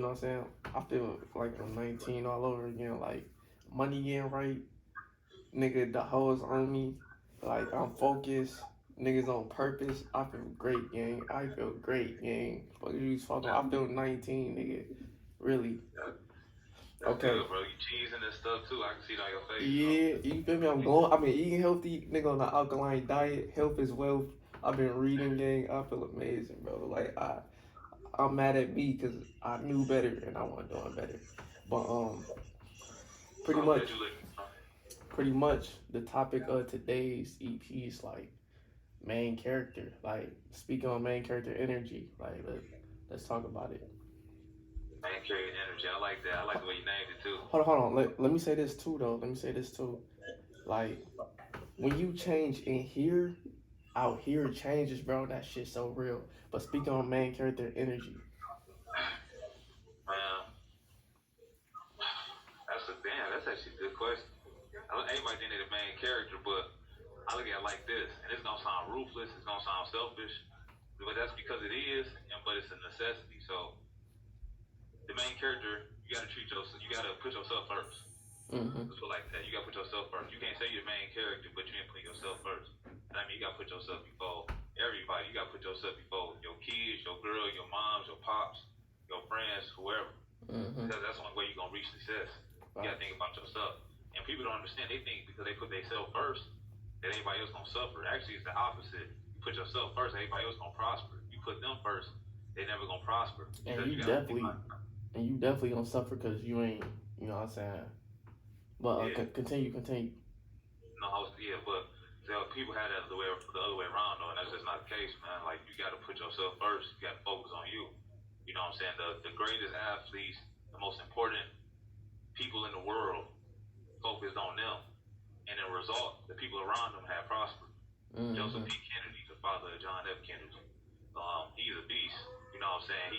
know what I'm saying? I feel like I'm 19 all over again. Like money getting right, nigga. The hoes on me. Like I'm focused. Niggas on purpose. I feel great, gang. I feel great, gang. Fuck you, fucking. I feel 19, nigga. Really. That's Okay. good, bro. You cheesing and stuff too. I can see it on your face. So Yeah, you feel me? I'm going. I mean, eating healthy, nigga, on the alkaline diet. Health is wealth. I've been reading, gang. I feel amazing, bro. Like I'm mad at me because I knew better and I wasn't doing better. But pretty I'm much, glad you look. pretty much, the topic of today's EP is like main character. Like speaking on main character energy. Like let's talk about it. Man, carrying energy. I like that. I like the way you named it too. Hold on. Let me say this too, though. Let me say this too. Like when you change in here, out here changes, bro. That shit's so real. But speaking on main character energy, Man, that's a damn. That's actually a good question. Everybody think they're the main character, but I look at it like this, and it's gonna sound ruthless. It's gonna sound selfish, but that's because it is, and but it's a necessity. So the main character, you gotta treat yourself. You gotta put yourself first. mm-hmm. Let's put it like that. You gotta put yourself first. You can't say you're the main character, but you ain't putting yourself first. And I mean, you gotta put yourself before everybody. You gotta put yourself before your kids, your girl, your moms, your pops, your friends, whoever. Mm-hmm. Because that's the only way you're gonna reach success. You gotta think about yourself. And people don't understand. They think because they put themselves first, that anybody else gonna suffer. Actually, it's the opposite. You put yourself first, everybody else gonna prosper. You put them first, they never gonna prosper And because you you gotta think definitely about. and you definitely gonna suffer because you ain't, you know what I'm saying. But Yeah. continue. No, yeah, but people had that the other way around though, and that's just not the case, man. Like you got to put yourself first. You got to focus on you. You know what I'm saying? The greatest athletes, the most important people in the world focused on them, and in result, the people around them have prospered. Joseph Mm-hmm. P. Kennedy, the father of John F. Kennedy, he's a beast. You know what I'm saying?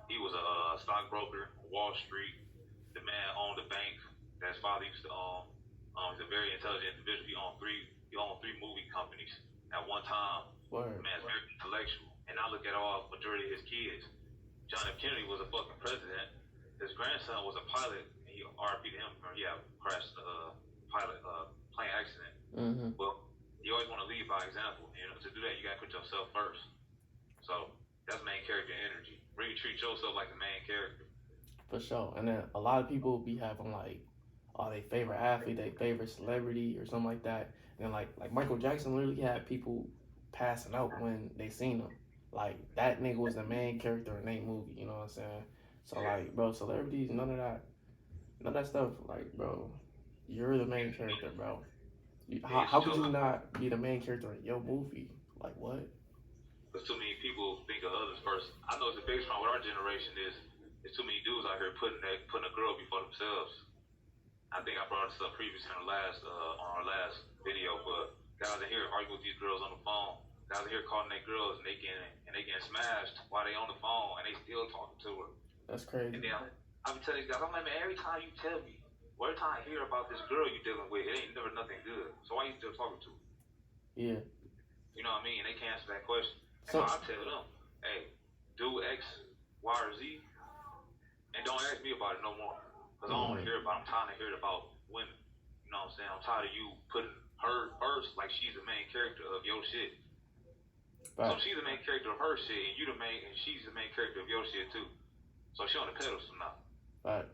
He was a stockbroker, Wall Street. The man owned a bank that his father used to own. He's a very intelligent individual. He owned three movie companies at one time. The Word. man's very intellectual. And I look at all majority of his kids. John F. Kennedy was a fucking president. His grandson was a pilot, and he RP to him. He had crashed the pilot plane accident. Mm-hmm. Well, you always want to lead by example. You know, to do that, you gotta put yourself first. So that's main character energy. Really treat yourself like the main character. For sure. And then a lot of people be having like, oh, they favorite athlete, they favorite celebrity or something like that. And like Michael Jackson literally had people passing out when they seen him. Like that nigga was the main character in that movie. You know what I'm saying? So Yeah. like, bro, celebrities, none of that stuff. Like, bro, you're the main character, bro. It's How could you Joseph. not be the main character in your movie? Like what? Because too many people think of others first. I know the biggest problem with our generation is too many dudes out here putting a girl before themselves. I think I brought this up previously on our last video, but guys in here arguing with these girls on the phone. Guys in here calling their girls and they getting smashed while they on the phone and they still talking to her. That's And crazy. then I be telling these guys, I'm like, man, every time you tell me, or every time I hear about this girl you dealing with, it ain't never nothing good. So why you still talking to her? Yeah. You know what I mean? And they can't answer that question. And so So I tell them, hey, do X, Y, or Z, and don't ask me about it no more. Because I don't want to mm-hmm. hear about it. I'm tired of hearing about women. You know what I'm saying? I'm tired of you putting her first like she's the main character of your shit. So Facts. she's the main character of her shit, and she's the main character of your shit too. So she on the pedestal now. Facts.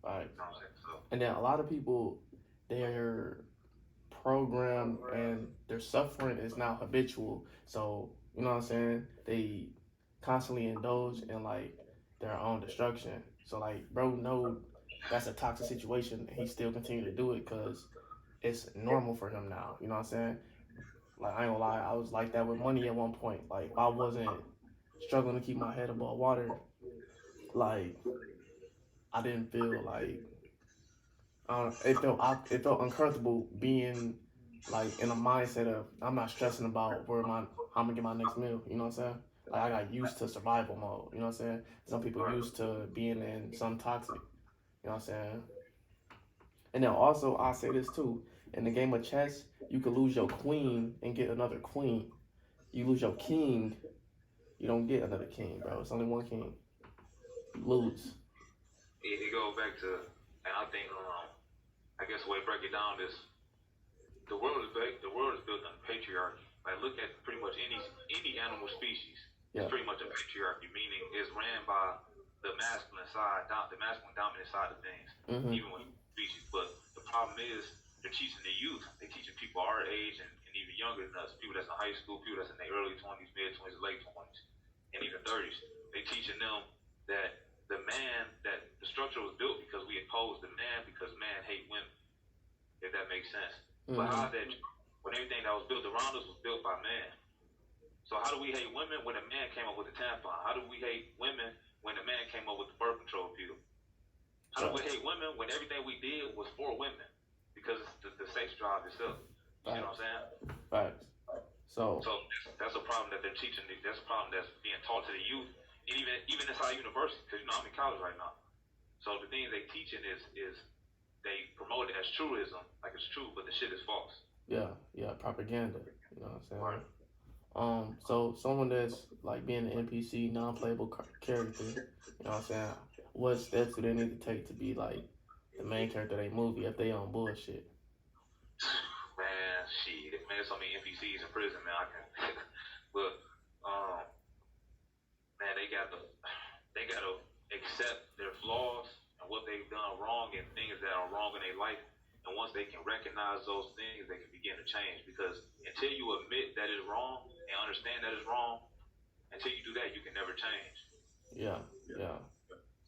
Facts. You know what I'm saying? So And then a lot of people, they're programmed and their suffering is now habitual. So, you know what I'm saying? They constantly indulge in like their own destruction. So like bro know that's a toxic situation and he still continue to do it because it's normal for him now. You know what I'm saying? Like I ain't gonna lie, I was like that with money at one point. Like if I wasn't struggling to keep my head above water, like I didn't feel like it felt uncomfortable being like in a mindset of I'm not stressing about how I'm gonna get my next meal. You know what I'm saying? Like I got used to survival mode. You know what I'm saying? Some people right. used to being in some toxic. You know what I'm saying? And then also I say this too. In the game of chess, you could lose your queen and get another queen. You lose your king, you don't get another king, bro. It's only one king. You lose. it goes back to, and I think I guess the way to break it down is the world is built on patriarchy. Like look at pretty much any animal species. It's Yeah. pretty much a patriarchy, meaning it's ran by the masculine side, the masculine dominant side of things, Mm-hmm. even with species. But the problem is they're teaching the youth. They're teaching people our age and even younger than us, people that's in high school, people that's in their early 20s, mid 20s, late 20s, and even 30s. They teaching them that that the structure was built because we imposed the man because man hate women, if that makes sense. But Mm-hmm. how that when everything that was built around us was built by man. So how do we hate women when a man came up with the tampon? How do we hate women when a man came up with the birth control pill? How do we Facts. hate women when everything we did was for women? Because the sex drive itself. You see what I'm Facts. saying? Facts. So, So that's a problem that they're teaching. That's a problem that's being taught to the youth, and even inside university. Because I'm in college right now. So the things they teaching is they promote it as truism, like it's true, but the shit is false. yeah, yeah, propaganda. You know what I'm saying? Right. So someone that's like being an NPC, non-playable character, you know what I'm saying? What steps do they need to take to be like the main character of their movie if they on bullshit? Man, shit, man, so many NPCs in prison, man. I can, but um, man, they gotta accept their flaws and what they've done wrong and things that are wrong in their life. And once they can recognize those things, they can begin to change. Because until you admit that it's wrong and understand that it's wrong, until you do that, you can never change. Yeah, yeah,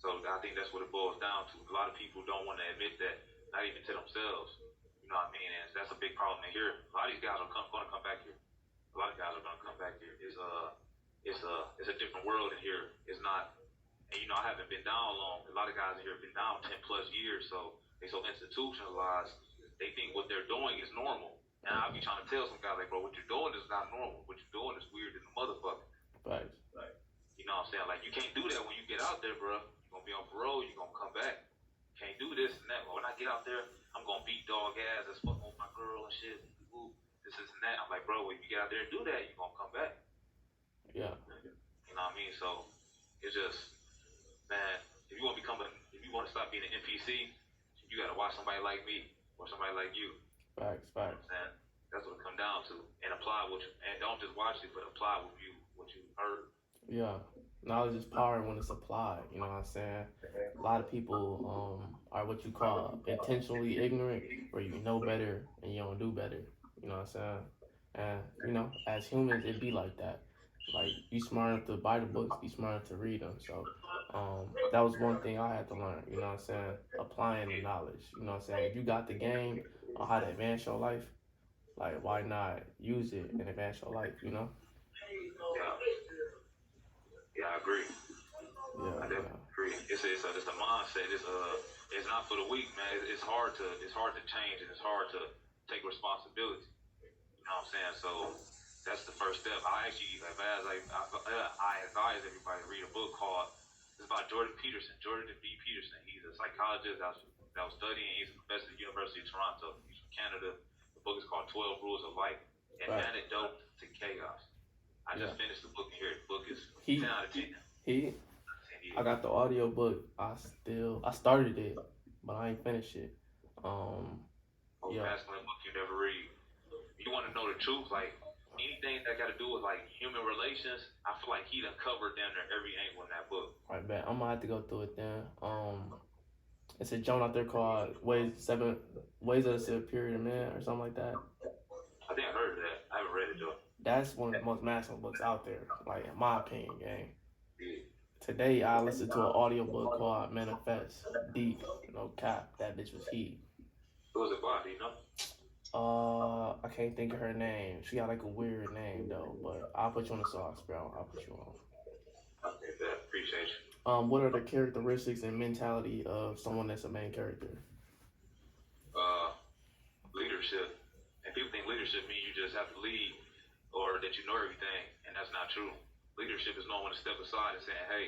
So I think that's what it boils down to. A lot of people don't want to admit that, not even to themselves. You know what I mean? And that's a big problem in here. A lot of these guys are going to come back here. A lot of guys are going to come back here. It's a different world in here. It's not. And I haven't been down long. A lot of guys in here have been down 10+ years, so they so institutionalized. They think what they're doing is normal. And I'll be trying to tell some guys like, bro, what you're doing is not normal. What you're doing is weird than the motherfucker. facts. You know what I'm saying? Like you can't do that when you get out there, bro. You're gonna be on parole. You're gonna come back. Can't do this and that. When I get out there, I'm gonna beat dog ass. That's fucking with my girl and shit. Ooh, this and that. I'm like, bro, when you get out there and do that, you're gonna come back. Yeah, You know what I mean? So it's just, man, if you want to stop being an NPC, you gotta watch somebody like me or somebody like you. facts, You know what facts. I'm saying? That's what it come down to. And apply and don't just watch it, but apply what you heard. Yeah, knowledge is power when it's applied. You know what I'm saying? A lot of people are what you call intentionally ignorant, where you know better and you don't do better. You know what I'm saying? And as humans, it be like that. Like you smart enough to buy the books, be smart enough to read them. So that was one thing I had to learn. You know what I'm saying? Applying the knowledge. You know what I'm saying? If you got the game on how to advance your life, like why not use it and advance your life? You know? Yeah, yeah, I agree. Yeah, I yeah, definitely agree. It's a mindset. It's not for the weak, man. It's hard to change and it's hard to take responsibility. You know what I'm saying? So that's the first step. I actually I advise everybody to read a book called. It's about Jordan Peterson, Jordan B. Peterson. He's a psychologist that was studying. He's a professor at the University of Toronto. He's from Canada. The book is called 12 Rules of Life: An right. Antidote to Chaos. I Yeah. just finished the book here. The book is 10 He out of 10. he 10 I years. got the audio book. I started it, but I ain't finished it. Um Most yeah, masculine book you never read. You want to know the truth, like anything that got to do with like human relations, I feel like he done covered down there every angle in that book. I bet I'm gonna have to go through it then. It's a joint out there called Ways of the Superior Man or something like that. I think I heard of that. I haven't read it though. That's one of the most masculine books out there, like in my opinion, gang. Yeah. Today I listened to an audio book called Manifest. Deep, no cap. That bitch was heat. Who was it by? Do you know? I can't think of her name. She got like a weird name though, but I'll put you on the sauce, bro. I'll put you on. Okay, that appreciation. What are the characteristics and mentality of someone that's a main character? Uh, Leadership, and people think leadership means you just have to lead or that you know everything, and that's not true. Leadership is knowing when to step aside and saying, "Hey,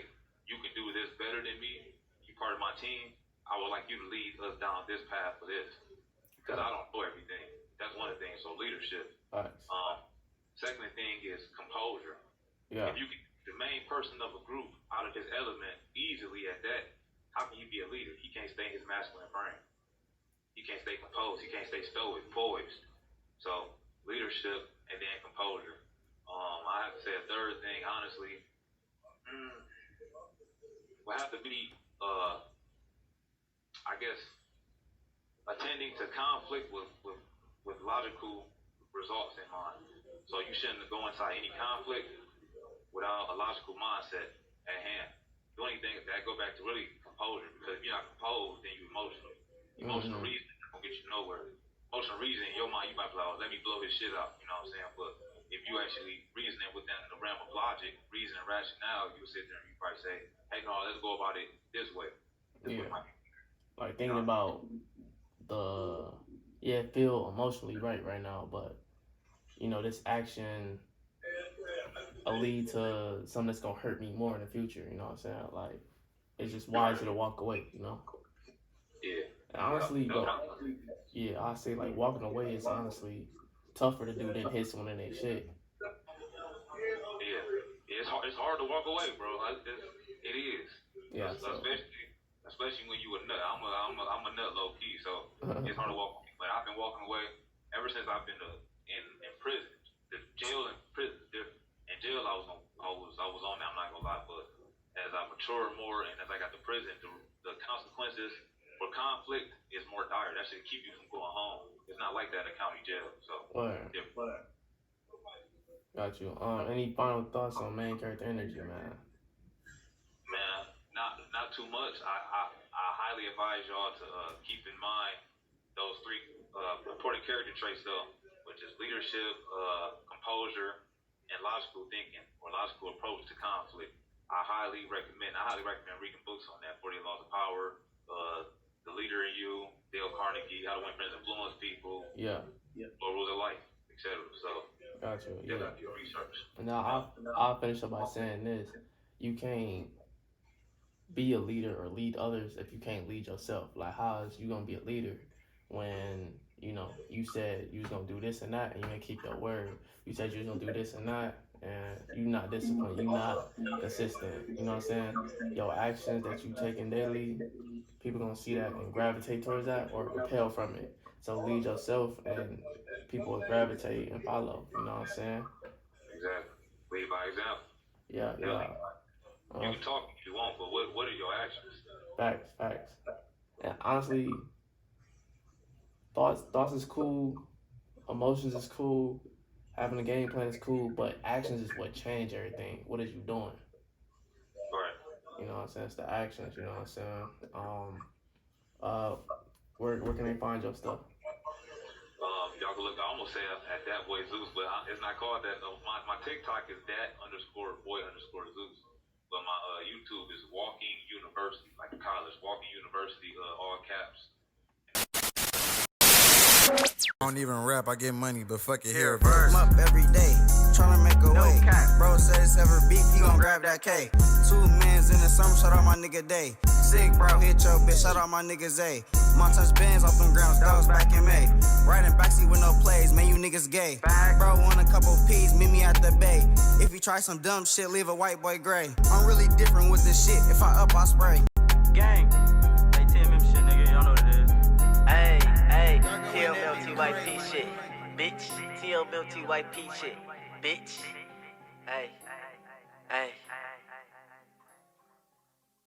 you can do this better than me. You part of my team. I would like you to lead us down this path for this because I Facts. don't know everything." That's one of the things. So leadership. Facts. Second thing is composure. Yeah. If you can the main person of a group out of his element easily at that, how can he be a leader? He can't stay in his masculine frame. He can't stay composed. He can't stay stoic, poised. So leadership and then composure. I have to say a third thing, honestly, would have to be, I guess, attending to conflict with logical results in mind. So you shouldn't go inside any conflict without a logical mindset at hand. The only thing that go back to really composure, because if you're not composed, then you're emotional. Emotional reasoning is gonna get you nowhere. Emotional reasoning in your mind, you might be like, oh, let me blow his shit out, you know what I'm saying? But if you actually reasoning within the realm of logic, reason and rationale, you sit there and you probably say, hey, no, let's go about it this way. Yeah. Like thinking about feel emotionally right now, but this action will lead to something that's gonna hurt me more in the future. You know what I'm saying? Like it's just wiser to walk away. Yeah. And honestly, bro, I say like walking away is honestly tougher to do than hit someone in their shit. Yeah, it's hard to walk away, bro. It is. Yeah. Especially when you a nut. I'm a nut low key, so it's hard to walk away. But I've been walking away ever since I've been in prison. The jail and prison is different. In jail, I was on that. I'm not gonna lie, but as I mature more and as I got to prison, the consequences for conflict is more dire. That should keep you from going home. It's not like that at county jail. So different. Got you. Any final thoughts on main character energy, man? Man, not too much. I highly advise y'all to keep in mind those three important character traits, though, which is leadership, composure, and logical thinking or logical approach to conflict. I highly recommend reading books on that. 40 Laws of Power, The Leader in You, Dale Carnegie, How to Win Friends and Influence People, Four Rules of Life, etc. So. Got you. Yeah. Research. Now I'll finish up by saying this: you can't be a leader or lead others if you can't lead yourself. Like, how is you gonna be a leader when you said you was gonna do this and that, and you didn't keep your word? You said you was gonna do this and that, and you not disciplined. You not consistent. You know what I'm saying? Your actions that you taking daily, people gonna see that and gravitate towards that or repel from it. So lead yourself and people will gravitate and follow. You know what I'm saying? Exactly. Lead by example. Yeah. You can talk if you want, but what are your actions? Facts. And honestly, thoughts is cool, emotions is cool, having a game plan is cool, but actions is what change everything. What is you doing? Right. You know what I'm saying? It's the actions. You know what I'm saying? Where can they find your stuff? Y'all can look. I almost say at that boy Zeus, but it's not called that. My TikTok is that_boy_Zeus, but my YouTube is Walking University, like a college. Walking University, all caps. I don't even rap, I get money, but fuck it, here. I'm up every day, tryna make a way. Bro said it's ever beef, he gon' grab that K. 2 mans in the summer, shout out my nigga Day. Sick, bro, hit your bitch, shout out my nigga Zay. Montage Benz off them grounds, that was back in May. Riding backseat with no plays, man, you niggas gay. Bro, want a couple P's, meet me at the bay. If you try some dumb shit, leave a white boy gray. I'm really different with this shit, if I up, I spray. Gang, hey, TMM shit, nigga, y'all know what it is. Hey, TLBLTYP shit, bitch. TLBLTYP shit, bitch. Hey.